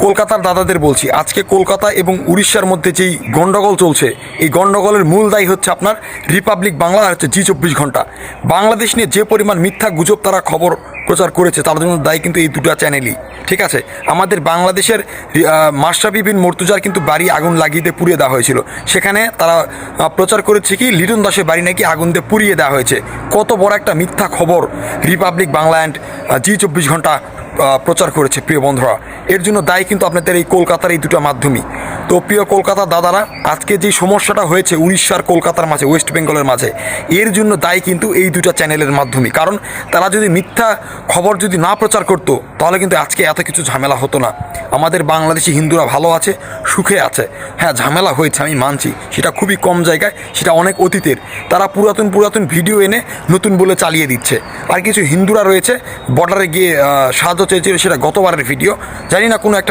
কলকাতার দাদাদের বলছি, আজকে কলকাতা এবং উড়িষ্যার মধ্যে যেই গণ্ডগোল চলছে, এই গণ্ডগোলের মূল দায়ী হচ্ছে আপনার রিপাবলিক বাংলা আর হচ্ছে জি 24 ঘন্টা। বাংলাদেশ নিয়ে যে পরিমাণ মিথ্যা গুজব তারা খবর প্রচার করেছে, তার জন্য দায়ী কিন্তু এই দুটো চ্যানেলই। ঠিক আছে, আমাদের বাংলাদেশের মাশরাফি বিন মুর্তজার কিন্তু বাড়ি আগুন লাগিয়ে দিয়ে পুড়িয়ে দেওয়া হয়েছিল। সেখানে তারা প্রচার করেছে কি লিটন দাসের বাড়ি নাকি আগুন দিয়ে পুড়িয়ে দেওয়া হয়েছে। কত বড় একটা মিথ্যা খবর রিপাবলিক বাংলা অ্যান্ড জি 24 ঘন্টা প্রচার করেছে প্রিয় বন্ধুরা। এর জন্য দায়ী কিন্তু আপনাদের এই কলকাতার এই দুটো মাধ্যমই। তো প্রিয় কলকাতার দাদারা, আজকে যে সমস্যাটা হয়েছে উড়িষ্যার কলকাতার মাঝে, ওয়েস্ট বেঙ্গলের মাঝে, এর জন্য দায়ী কিন্তু এই দুটো চ্যানেলের মাধ্যমে। কারণ তারা যদি মিথ্যা খবর যদি না প্রচার করতো, তাহলে কিন্তু আজকে এত কিছু ঝামেলা হতো না। আমাদের বাংলাদেশি হিন্দুরা ভালো আছে, সুখে আছে। হ্যাঁ, ঝামেলা হয়েছে আমি মানছি, সেটা খুবই কম জায়গায়, সেটা অনেক অতীতের। তারা পুরাতন ভিডিও এনে নতুন বলে চালিয়ে দিচ্ছে। আর কিছু হিন্দুরা রয়েছে বর্ডারে গিয়ে সাহায্য চেয়েছিল, সেটা গতবারের ভিডিও। জানি না কোনো একটা